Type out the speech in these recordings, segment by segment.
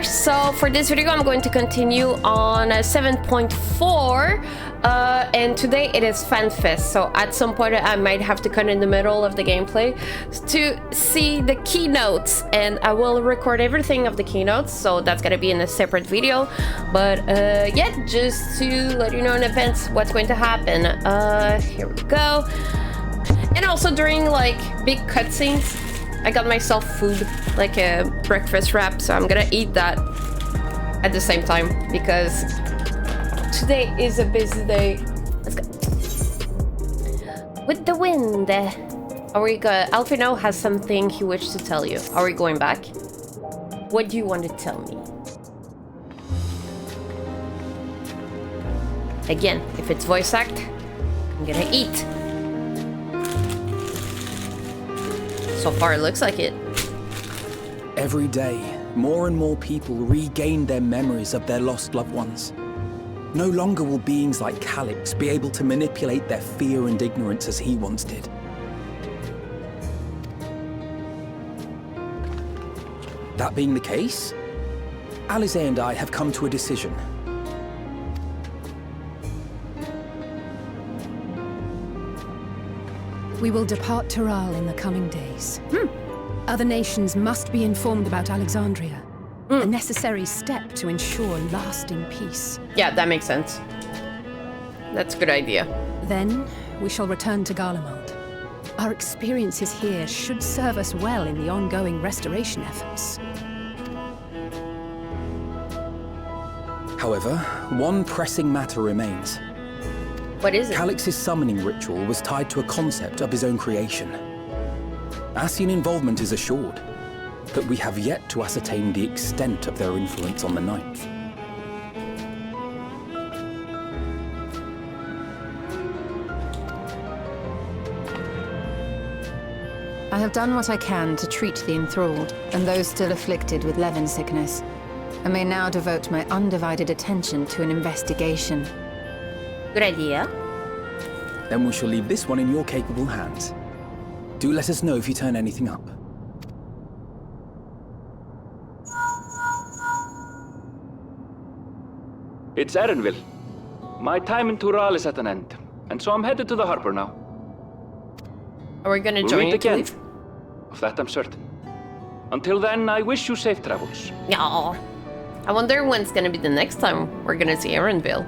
So for this video, I'm going to continue on 7.4, and today it is Fanfest. So at some point, I might have to cut in the middle of the gameplay to see the keynotes, and I will record everything of the keynotes. So that's gonna be in a separate video. But yeah, just to let you know in advance what's going to happen. Here we go. And also during like big cutscenes, I got myself food, like a breakfast wrap, so I'm gonna eat that at the same time because today is a busy day. Let's go. With the wind. Are we go? Alfino has something he wishes to tell you. Are we going back? What do you want to tell me? Again, if it's voice act, I'm gonna eat. So far, it looks like it. Every day, more and more people regain their memories of their lost loved ones. No longer will beings like Calix be able to manipulate their fear and ignorance as he once did. That being the case, Alize and I have come to a decision. We will depart Tural in the coming days. Other nations must be informed about Alexandria. A necessary step to ensure lasting peace. Yeah, that makes sense. That's a good idea. Then, we shall return to Garlemald. Our experiences here should serve us well in the ongoing restoration efforts. However, one pressing matter remains. What is it? Calix's summoning ritual was tied to a concept of his own creation. Ascian involvement is assured, but we have yet to ascertain the extent of their influence on the Ninth. I have done what I can to treat the enthralled and those still afflicted with Levin sickness. I may now devote my undivided attention to an investigation. Good idea. Then we shall leave this one in your capable hands. Do let us know if you turn anything up. It's Erenville. My time in Tural is at an end, and so I'm headed to the harbor now. Are we gonna We'll join meet you to again. leave? Of that I'm certain. Until then, I wish you safe travels. Yeah. I wonder when's gonna be the next time we're gonna see Erenville.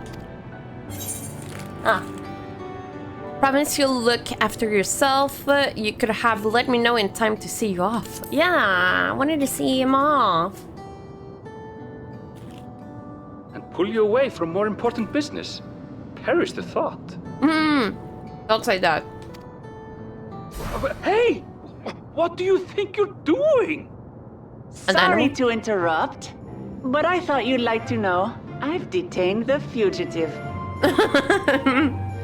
Ah. Promise you'll look after yourself. You could have let me know in time to see you off. Yeah, I wanted to see him off. And pull you away from more important business. Perish the thought. Don't say that. Hey! What do you think you're doing? Sorry to interrupt, but I thought you'd like to know I've detained the fugitive.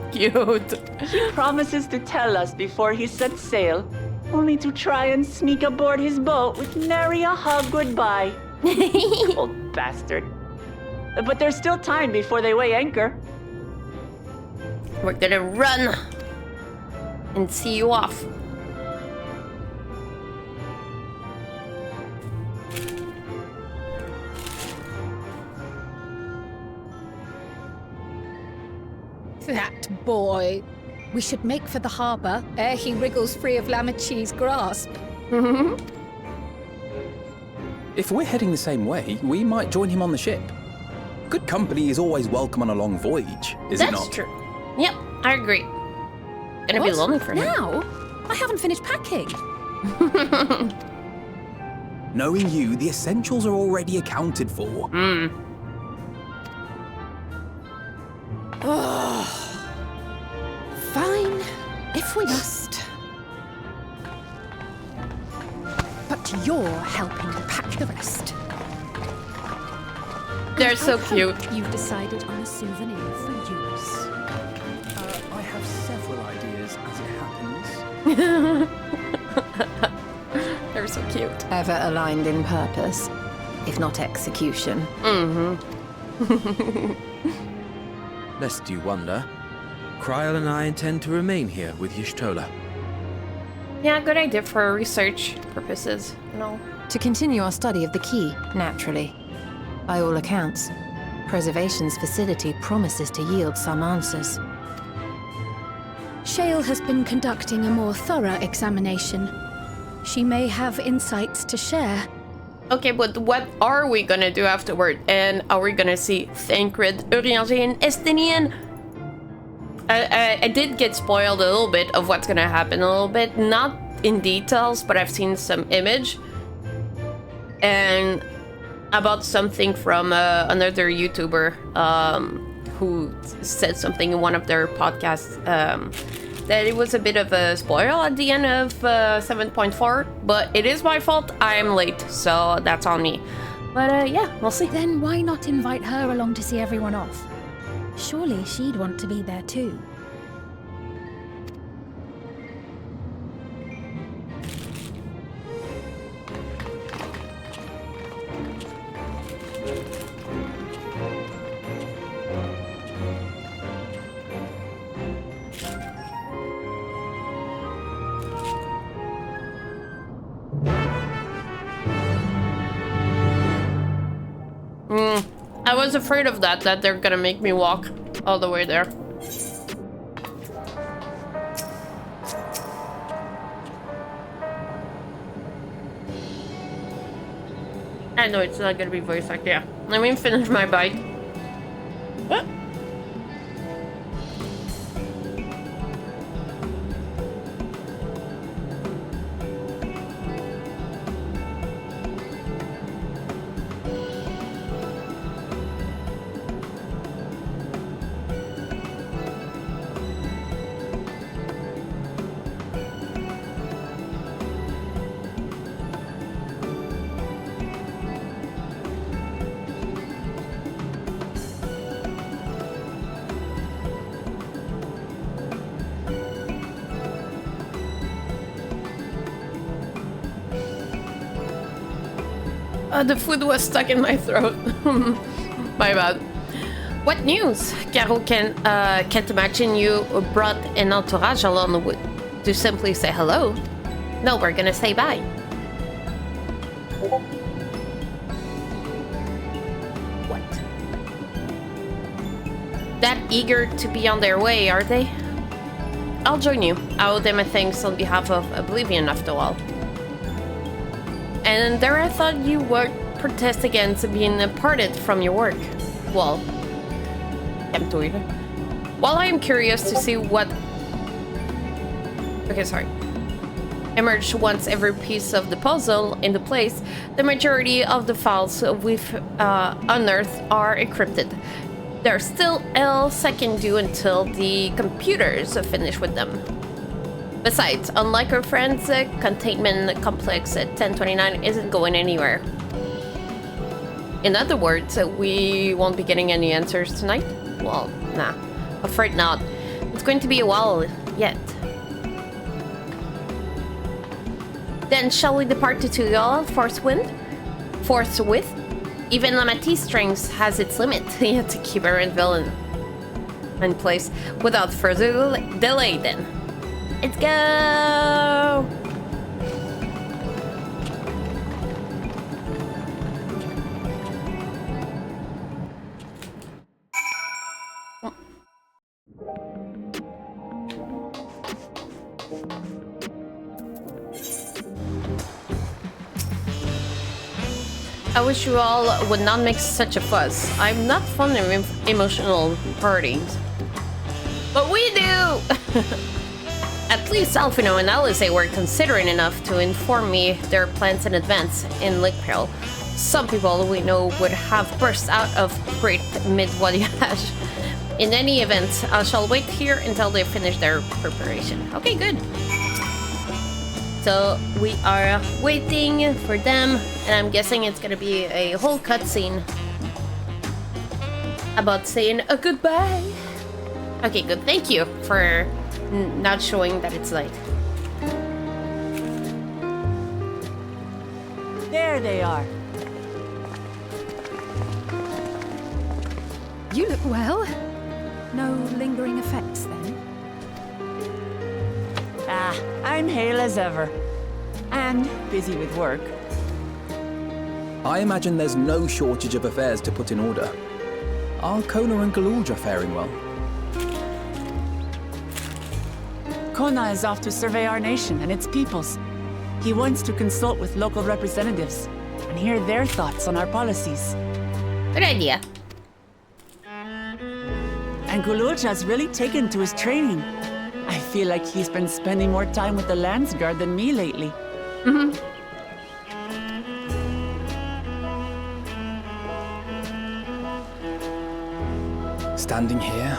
Cute. He promises to tell us before he sets sail, only to try and sneak aboard his boat with nary a hug goodbye. Old bastard. But there's still time before they weigh anchor. We're gonna run and see you off. That boy. We should make for the harbor ere he wriggles free of Lamachi's grasp. If we're heading the same way, we might join him on the ship. Good company is always welcome on a long voyage, is it not? That's true. Yep, I agree. Gonna be lonely for him. Now? I haven't finished packing. Knowing you, the essentials are already accounted for. Fine, if we must. But you're helping pack the rest. They're so cute. You've decided on a souvenir for use. I have several ideas as it happens. They're so cute. Ever aligned in purpose, if not execution. Lest you wonder, Kryl and I intend to remain here with Y'shtola. Yeah, good idea for research purposes and all. To continue our study of the key, naturally. By all accounts, Preservation's facility promises to yield some answers. Shale has been conducting a more thorough examination. She may have insights to share. Okay, but what are we gonna do afterward? And are we gonna see Thancred, Urianger, and Estinian? I did get spoiled a little bit of what's gonna happen a little bit. Not in details, but I've seen some image. And about something from another YouTuber who said something in one of their podcasts that it was a bit of a spoil at the end of 7.4, but it is my fault. I'm late, so that's on me. But yeah, we'll see. Then why not invite her along to see everyone off? Surely she'd want to be there too. I was afraid of that they're gonna make me walk all the way there. I know it's not gonna be voice acted. Yeah. Let me finish my bite. What? The food was stuck in my throat. My bad. What news? Caro can't imagine you brought an entourage along to simply say hello. No, we're gonna say bye. What? That eager to be on their way, are they? I'll join you. I owe them a thanks on behalf of Oblivion after all. And there I thought you would protest against being parted from your work. Well, I'm doing it. While I am curious to see what... Okay, sorry. Emerge once every piece of the puzzle into place, the majority of the files we've unearthed are encrypted. There's still a second due until the computers finish with them. Besides, unlike our friends, containment complex at 1029 isn't going anywhere. In other words, we won't be getting any answers tonight? Well, nah, afraid not. It's going to be a while yet. Then shall we depart to Tuliyollal forthwith? Even Lamatis' strength has its limit. You have to keep our villain in place without further delay then. Let's go! I wish you all would not make such a fuss. I'm not fond of emotional parties. But we do! At least Alfino and Alice were considerate enough to inform me their plans in advance in Lake Peril. Some people we know would have burst out of great mid-voyage. In any event, I shall wait here until they finish their preparation. Okay, good. So we are waiting for them, and I'm guessing it's gonna be a whole cutscene about saying a goodbye. Okay, good. Thank you for not showing that it's late. There they are. You look well. No lingering effects then? I'm hale as ever. And busy with work. I imagine there's no shortage of affairs to put in order. Are Kona and Galudra faring well? Kona is off to survey our nation and its peoples. He wants to consult with local representatives and hear their thoughts on our policies. Good idea. And Guluja's really taken to his training. I feel like he's been spending more time with the Landsguard than me lately. Standing here,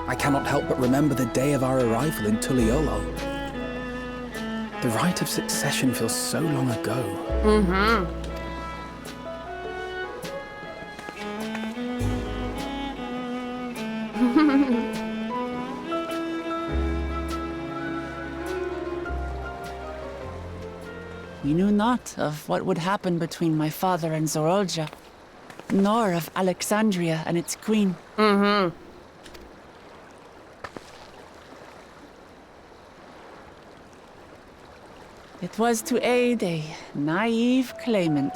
I cannot help but remember the day of our arrival in Tuliyollal. The rite of succession feels so long ago. We knew not of what would happen between my father and Zorolja, nor of Alexandria and its queen. It was to aid a naive claimant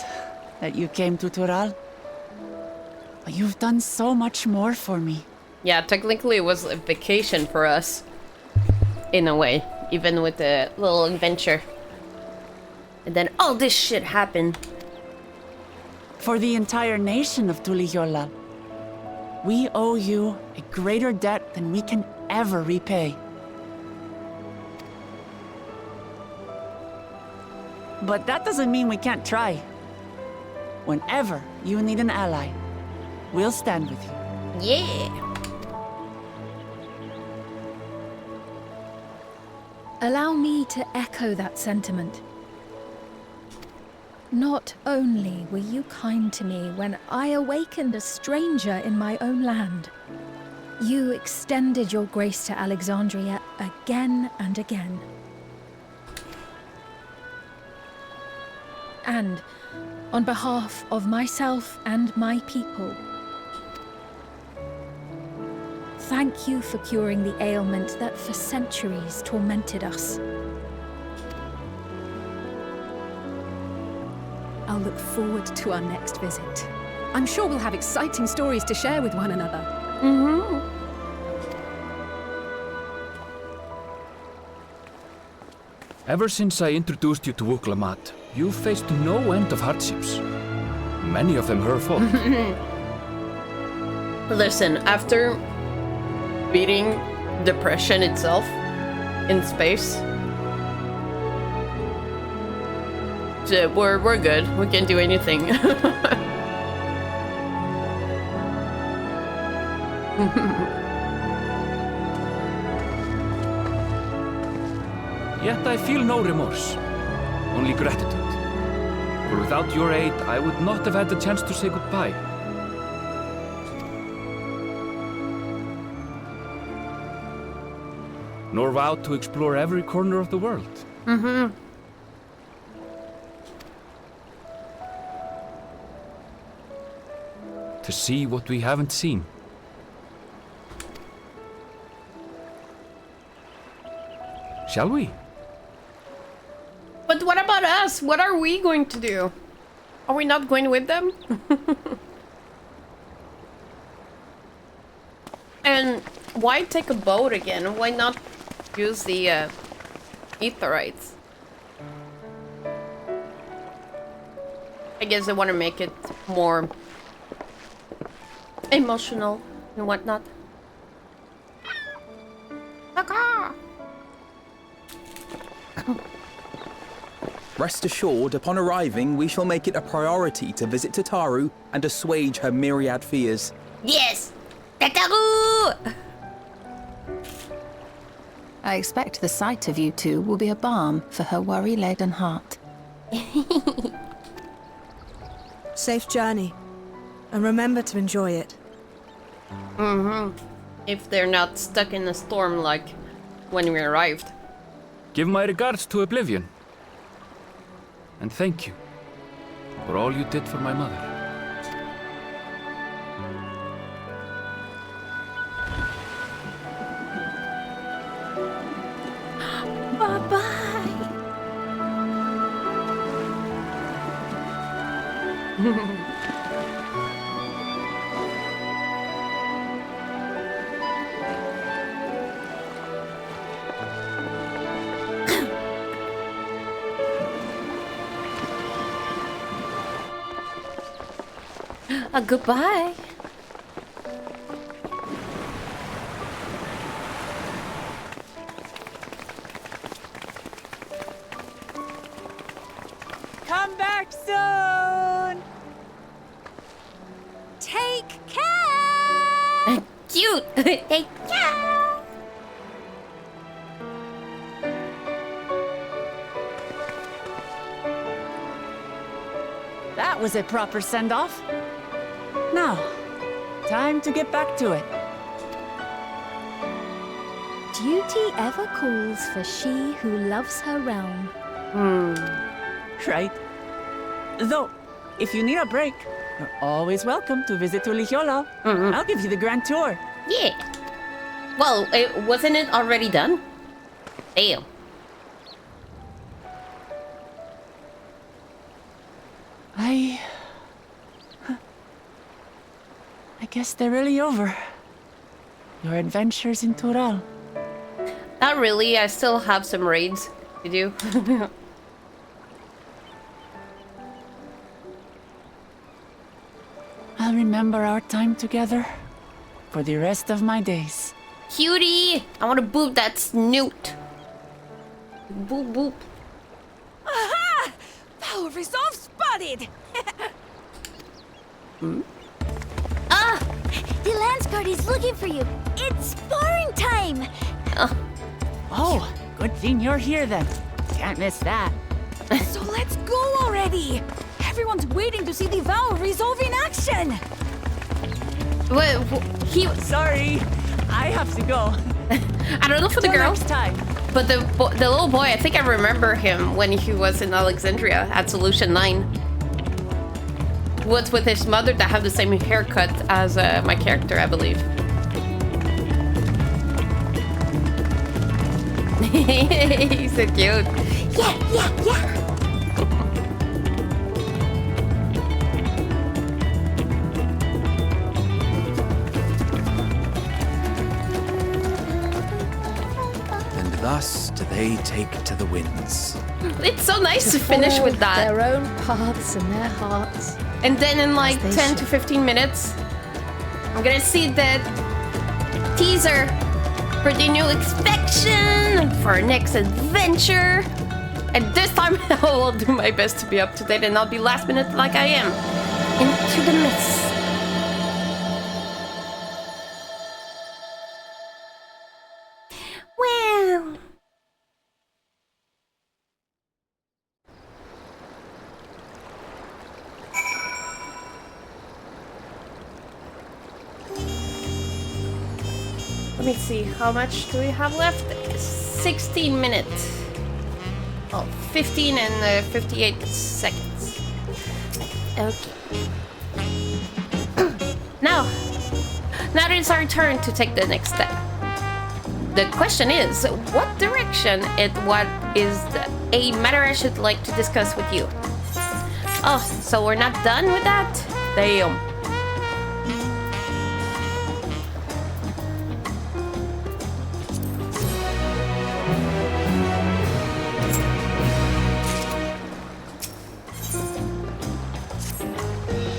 that you came to Tural. But you've done so much more for me. Yeah, technically it was a vacation for us. In a way, even with the little adventure. And then all this shit happened. For the entire nation of Tuliyollal, we owe you a greater debt than we can ever repay. But that doesn't mean we can't try. Whenever you need an ally, we'll stand with you. Yeah. Allow me to echo that sentiment. Not only were you kind to me when I awakened a stranger in my own land, you extended your grace to Alexandria again and again. And on behalf of myself and my people, thank you for curing the ailment that for centuries tormented us. I'll look forward to our next visit. I'm sure we'll have exciting stories to share with one another. Ever since I introduced you to Wuklamat, you've faced no end of hardships. Many of them her fault. Listen, after beating depression itself in space, we're good. We can do anything. Yet I feel no remorse, only gratitude. For without your aid, I would not have had the chance to say goodbye. Nor vowed to explore every corner of the world. To see what we haven't seen. Shall we? But what about us? What are we going to do? Are we not going with them? And why take a boat again? Why not use the Aetherites? I guess I want to make it more emotional and whatnot. Rest assured, upon arriving, we shall make it a priority to visit Tataru and assuage her myriad fears. Yes! Tataru! I expect the sight of you two will be a balm for her worry-laden heart. Safe journey. And remember to enjoy it. If they're not stuck in a storm like when we arrived. Give my regards to Oblivion. And thank you for all you did for my mother. Bye-bye! Goodbye. Come back soon! Take care! Cute. Take care. That was a proper send-off. Now, time to get back to it. Duty ever calls for she who loves her realm. Right. Though, if you need a break, you're always welcome to visit Tuliyollal. I'll give you the grand tour. Yeah. Well, wasn't it already done? Damn. I guess they're really over. Your adventures in Tural. Not really. I still have some raids to do. I'll remember our time together for the rest of my days. Cutie! I want to boop that snoot. Boop boop. Aha! Power resolve spotted! Ah! The Lance Guard is looking for you. It's sparring time! Oh, good thing you're here then. Can't miss that. So let's go already! Everyone's waiting to see the Vow resolve in action! Well, Sorry, I have to go. I don't know for the Till girl, next time. but the little boy, I think I remember him when he was in Alexandria at Solution 9. Was with his mother that have the same haircut as my character, I believe. He's so cute. Yeah! And thus do they take to the winds. It's so nice to finish with that. Their own paths and their hearts. And then in like As they 10 to 15 minutes, I'm gonna see the teaser for the new expansion for our next adventure. And this time I will do my best to be up to date and not be last minute like I am. Into the mist. Well. Let me see, how much do we have left? 16 minutes. Oh, 15 and 58 seconds. Okay. Now it is our turn to take the next step. The question is, what direction what is a matter I should like to discuss with you? Oh, so we're not done with that? Damn.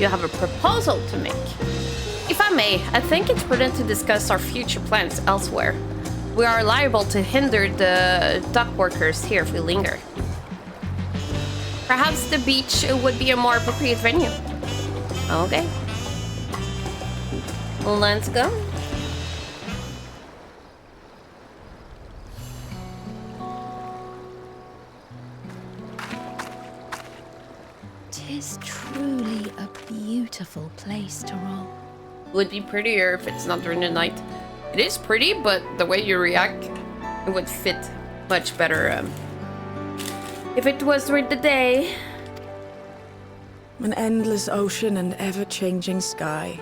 You have a proposal to make. If I may, I think it's prudent to discuss our future plans elsewhere. We are liable to hinder the dock workers here if we linger. Perhaps the beach would be a more appropriate venue. Okay. Let's go. Tis truly a beautiful place to roll. Would be prettier if it's not during the night. It is pretty, but the way you react, it would fit much better if it was during the day. An endless ocean and ever-changing sky.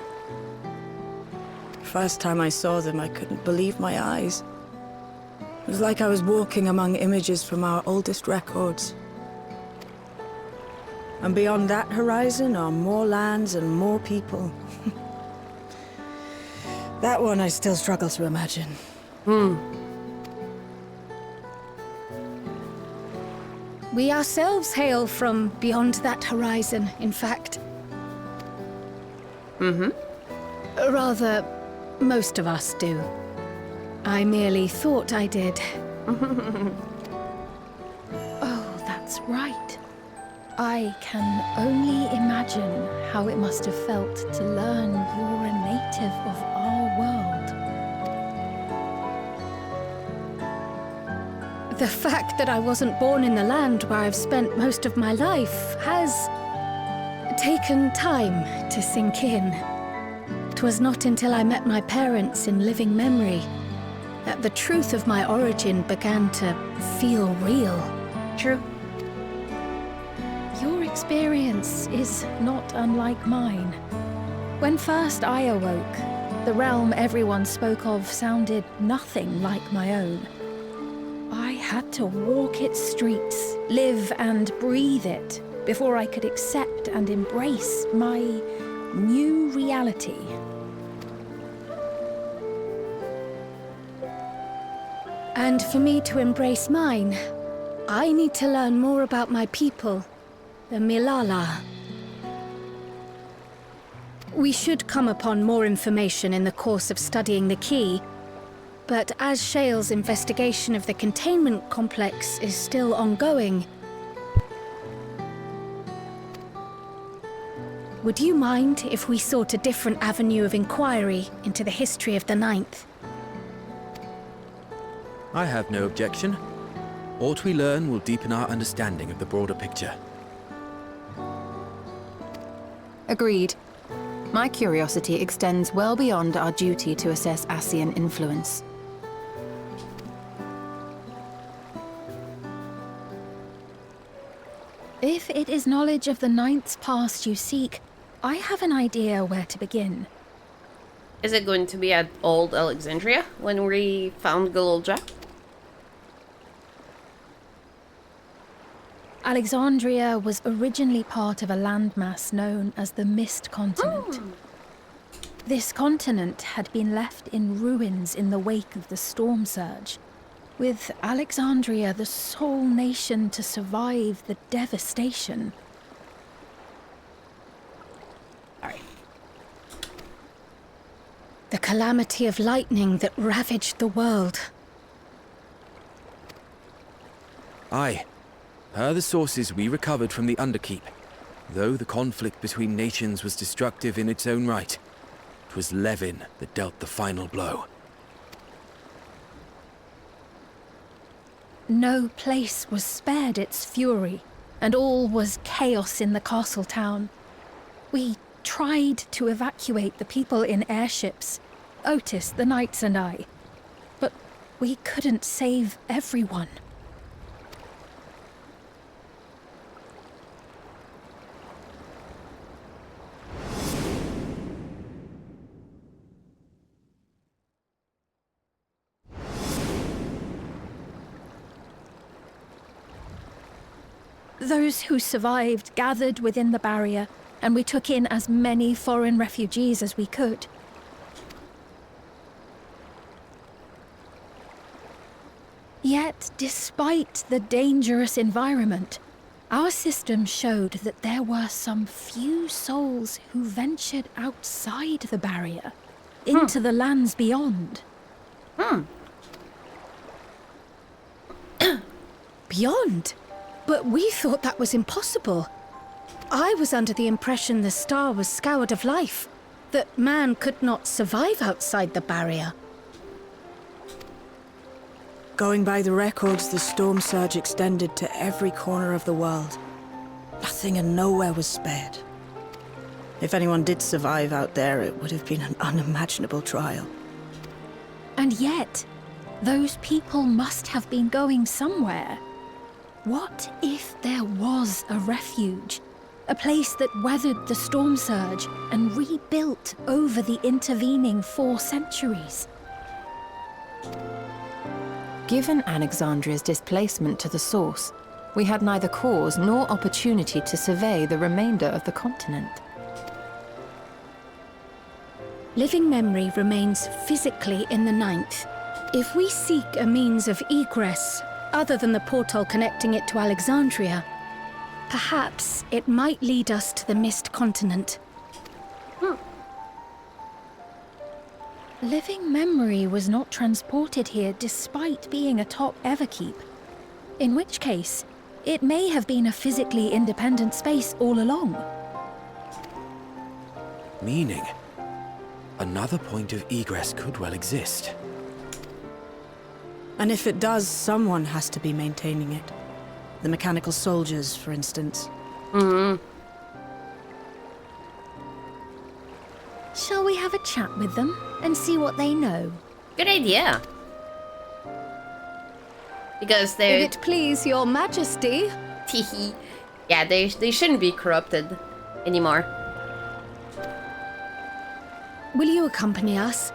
First time I saw them, I couldn't believe my eyes. It was like I was walking among images from our oldest records. And beyond that horizon are more lands and more people. That one I still struggle to imagine. We ourselves hail from beyond that horizon, in fact. Rather, most of us do. I merely thought I did. Oh, that's right. I can only imagine how it must have felt to learn you're a native of our world. The fact that I wasn't born in the land where I've spent most of my life has taken time to sink in. 'Twas not until I met my parents in living memory that the truth of my origin began to feel real. True. Your experience is not unlike mine. When first I awoke, the realm everyone spoke of sounded nothing like my own. I had to walk its streets, live and breathe it, before I could accept and embrace my new reality. And for me to embrace mine, I need to learn more about my people, the Milala. We should come upon more information in the course of studying the key, but as Shale's investigation of the containment complex is still ongoing, would you mind if we sought a different avenue of inquiry into the history of the Ninth? I have no objection. Aught we learn will deepen our understanding of the broader picture. Agreed. My curiosity extends well beyond our duty to assess Ascian influence. If it is knowledge of the Ninth's past you seek, I have an idea where to begin. Is it going to be at Old Alexandria when we found Galulja? Alexandria was originally part of a landmass known as the Mist Continent. This continent had been left in ruins in the wake of the storm surge, with Alexandria the sole nation to survive the devastation. The calamity of lightning that ravaged the world. Aye. Per the sources we recovered from the Underkeep, though the conflict between nations was destructive in its own right, 'twas Levin that dealt the final blow. No place was spared its fury, and all was chaos in the castle town. We tried to evacuate the people in airships, Otis, the knights and I, but we couldn't save everyone. Those who survived gathered within the barrier, and we took in as many foreign refugees as we could. Yet, despite the dangerous environment, our system showed that there were some few souls who ventured outside the barrier, into the lands beyond. Beyond? But we thought that was impossible. I was under the impression the star was scoured of life, that man could not survive outside the barrier. Going by the records, the storm surge extended to every corner of the world. Nothing and nowhere was spared. If anyone did survive out there, it would have been an unimaginable trial. And yet, those people must have been going somewhere. What if there was a refuge? A place that weathered the storm surge and rebuilt over the intervening 4 centuries? Given Alexandria's displacement to the source, we had neither cause nor opportunity to survey the remainder of the continent. Living memory remains physically in the Ninth. If we seek a means of egress other than the portal connecting it to Alexandria, perhaps it might lead us to the Mist Continent. Living memory was not transported here despite being atop Everkeep. In which case, it may have been a physically independent space all along. Meaning, another point of egress could well exist. And if it does, someone has to be maintaining it. The mechanical soldiers, for instance. Shall we have a chat with them and see what they know? Good idea. Because they... If it please your majesty. yeah, they shouldn't be corrupted anymore. Will you accompany us?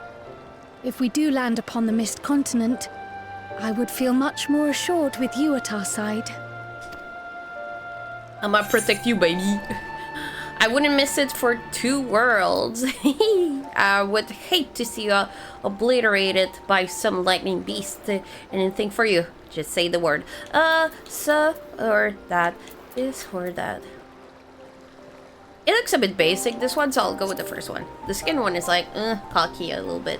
If we do land upon the Mist Continent, I would feel much more assured with you at our side. I'ma protect you, baby. I wouldn't miss it for 2 worlds. I would hate to see you obliterated by some lightning beast. Anything for you. Just say the word. So, or that. This or that. It looks a bit basic, this one, so I'll go with the first one. The skin one is like, cocky a little bit.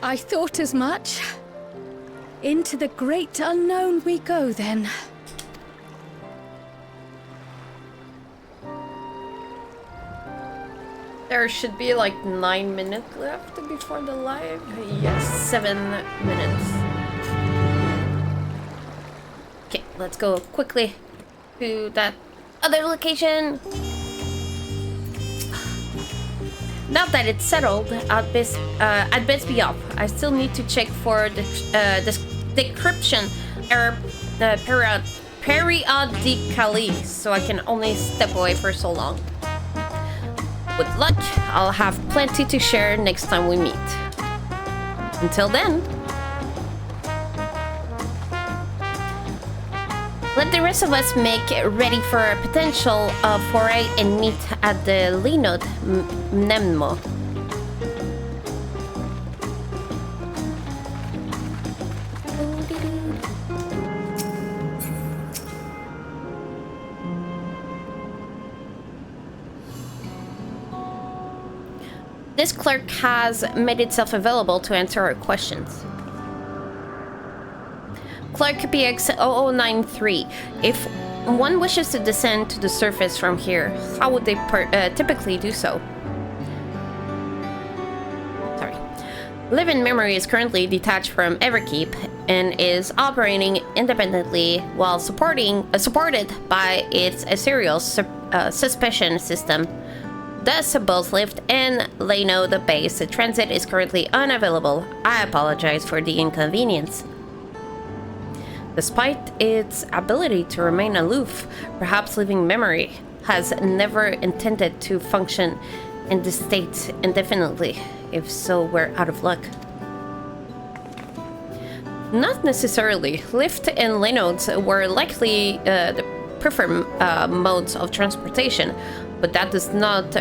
I thought as much. Into the great unknown we go, then. There should be like 9 minutes left before the live. Yes, 7 minutes. Okay, let's go quickly to that other location. Now that it's settled, I'd best be off. I still need to check for the decryption error periodically, so I can only step away for so long. With luck, I'll have plenty to share next time we meet. Until then, let the rest of us make ready for a potential foray and meet at the Linod Mnemmo. This clerk has made itself available to answer our questions. Clerk PX0093. If one wishes to descend to the surface from here, how would they typically do so? Sorry. Live-in memory is currently detached from Everkeep and is operating independently while supported by its serial suspicion system. Thus, both lift and Leno, the base transit, is currently unavailable. I apologize for the inconvenience. Despite its ability to remain aloof, perhaps living memory has never intended to function in this state indefinitely. If so, we're out of luck. Not necessarily. Lift and Lenodes were likely the preferred modes of transportation, but that does not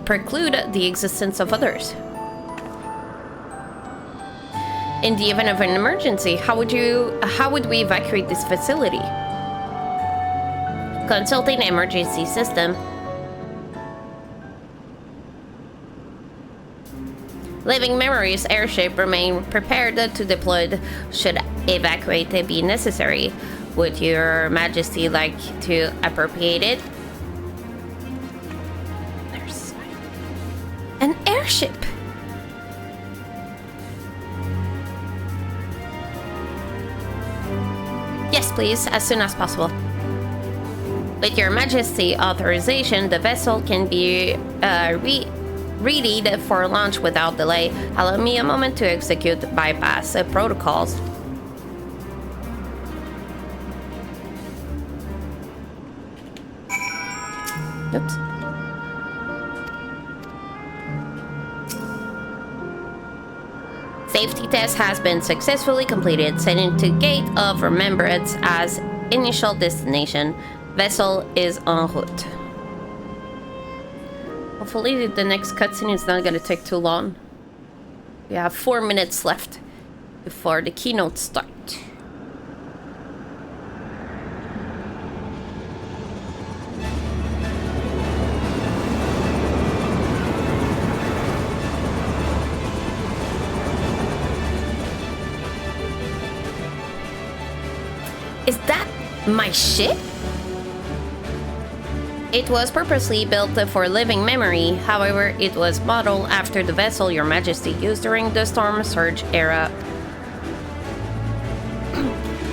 preclude the existence of others. In the event of an emergency, how would we evacuate this facility? Consulting emergency system. Living Memory's airship remain prepared to deploy should evacuate be necessary. Would Your Majesty like to appropriate it? There's an airship. Yes, please, as soon as possible. With Your Majesty authorization, the vessel can be readied for launch without delay. Allow me a moment to execute bypass protocols. Oops. Safety test has been successfully completed. Sending to Gate of Remembrance as initial destination. Vessel is en route. Hopefully the next cutscene is not gonna take too long. We have 4 minutes left before the keynote starts. Is that my ship? It was purposely built for living memory. However, it was modeled after the vessel Your Majesty used during the Storm Surge era.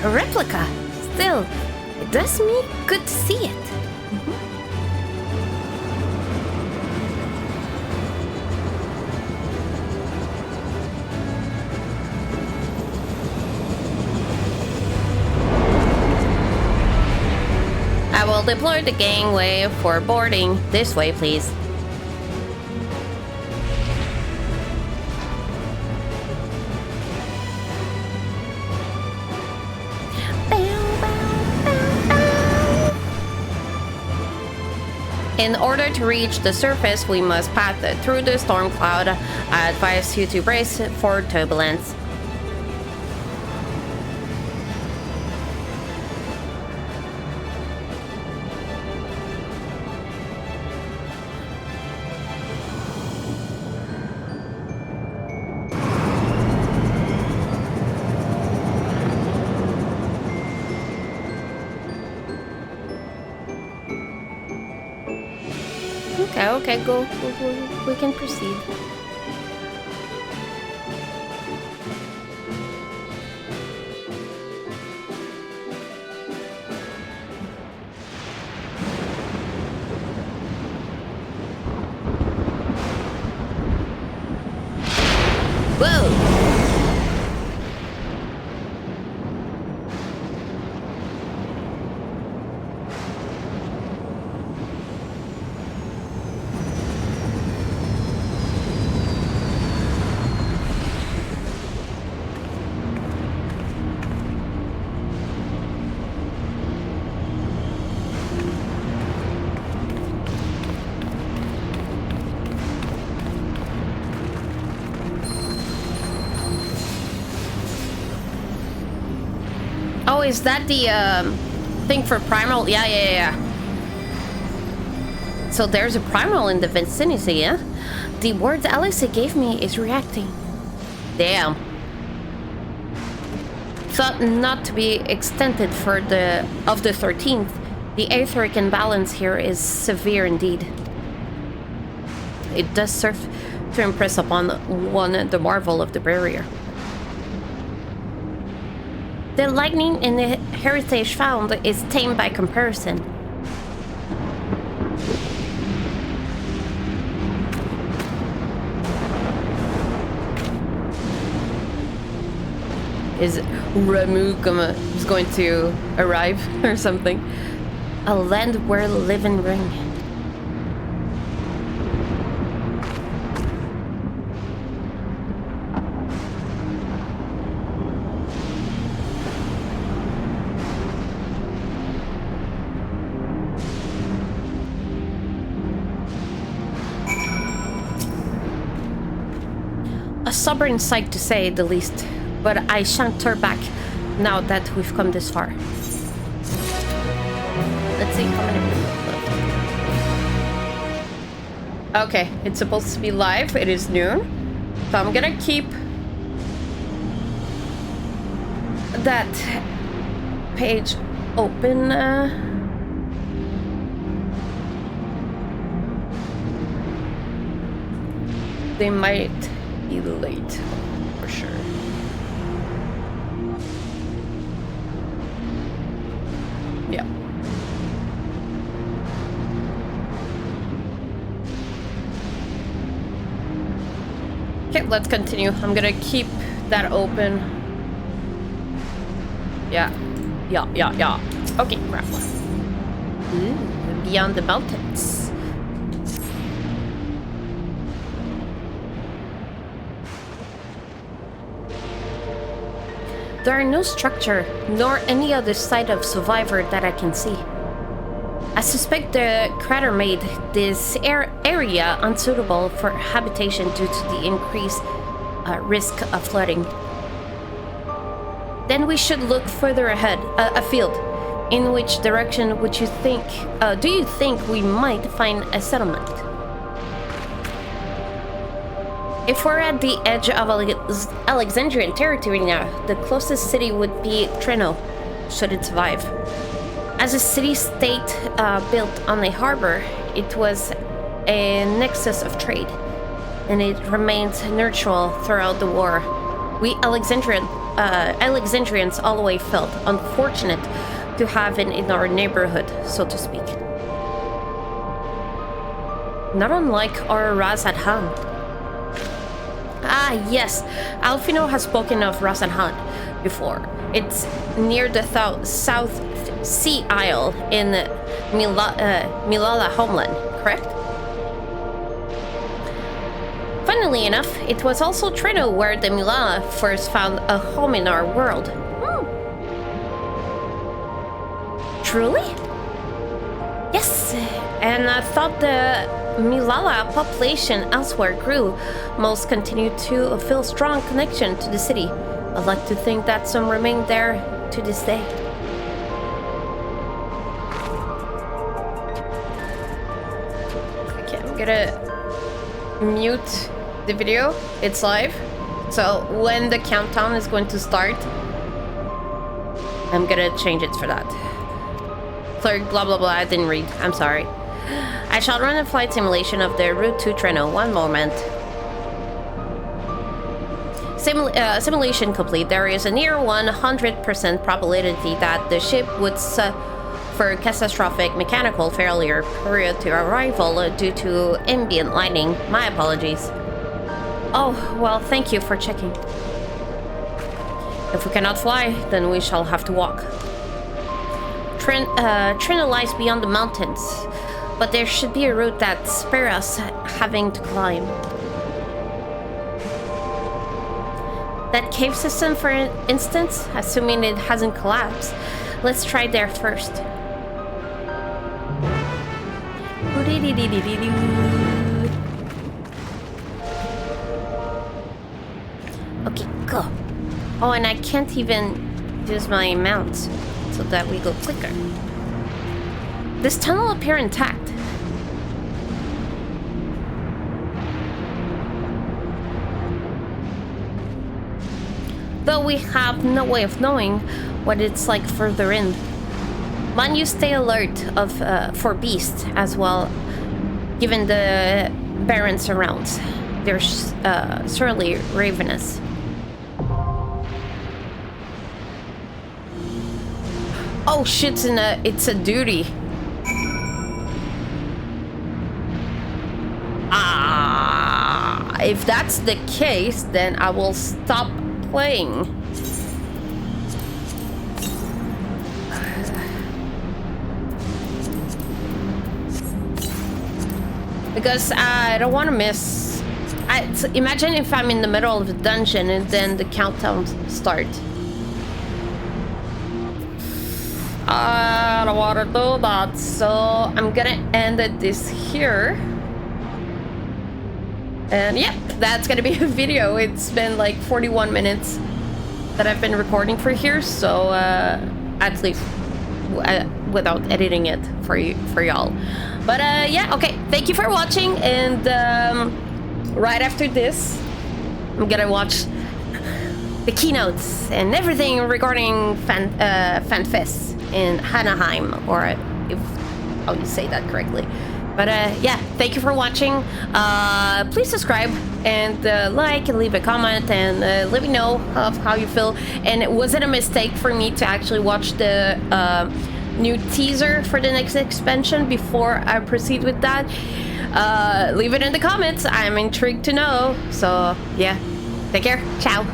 A replica. Still, it does me good to see it. I will deploy the gangway for boarding. This way, please. In order to reach the surface, we must pass through the storm cloud. I advise you to brace for turbulence. Okay, go. We can proceed. Whoa! Oh, is that the thing for Primal? Yeah. So there's a Primal in the vicinity, yeah? The word Alice gave me is reacting. Damn. Thought not to be extended for the 13th. The etheric imbalance here is severe indeed. It does serve to impress upon one the marvel of the barrier. The lightning in the heritage found is tame by comparison. Is Ramu going to arrive or something? A land where living ring. A sobering sight to say the least, but I shan't turn back now that we've come this far. Let's see how many minutes left. Okay, it's supposed to be live. It is noon. So I'm gonna keep that page open. They might be late for sure. Yeah. Okay, let's continue. I'm gonna keep that open. Yeah. Okay, right. Beyond the mountains. There are no structure, nor any other site of survivor that I can see. I suspect the crater made this area unsuitable for habitation due to the increased risk of flooding. Then we should look further ahead, afield. In which direction would you think, do you think we might find a settlement? If we're at the edge of Alexandrian territory now, the closest city would be Treno, should it survive. As a city-state built on a harbor, it was a nexus of trade, and it remained neutral throughout the war. We Alexandrians always felt unfortunate to have it in our neighborhood, so to speak. Not unlike our Ras at Hand. Ah, yes, Alfino has spoken of Ras at Hand before. It's near the South Sea Isle in Milala homeland, correct? Funnily enough, it was also Treno where the Milala first found a home in our world. Truly? Yes, and I thought the Milala population elsewhere grew. Most continue to feel strong connection to the city. I'd like to think that some remain there to this day. Okay, I'm gonna mute the video. It's live. So when the countdown is going to start, I'm gonna change it for that. Clerk, blah blah blah, I didn't read. I'm sorry. I shall run a flight simulation of the route to Treno. One moment. Simulation complete. There is a near 100% probability that the ship would suffer catastrophic mechanical failure prior to arrival due to ambient lighting. My apologies. Oh, well, thank you for checking. If we cannot fly, then we shall have to walk. Treno lies beyond the mountains, but there should be a route that spares us having to climb. That cave system, for instance, assuming it hasn't collapsed. Let's try there first. Okay, go. Oh, and I can't even use my mount so that we go quicker. This tunnel appears intact. Though we have no way of knowing what it's like further in. Mind you stay alert for beasts as well, given the barren surrounds. They're surely ravenous. Oh shit, it's a duty. If that's the case, then I will stop playing. Because I don't want to miss. Imagine if I'm in the middle of the dungeon and then the countdown starts. I don't want to do that, so I'm gonna end this here. And yeah, that's gonna be a video. It's been like 41 minutes that I've been recording for here, so at least without editing it for y'all. But yeah, okay, thank you for watching, and right after this, I'm gonna watch the keynotes and everything regarding Fanfest in Anaheim, or if how you say that correctly. But yeah, thank you for watching. Please subscribe and like and leave a comment and let me know of how you feel. And was it a mistake for me to actually watch the new teaser for the next expansion before I proceed with that? Leave it in the comments. I'm intrigued to know. So yeah, take care. Ciao.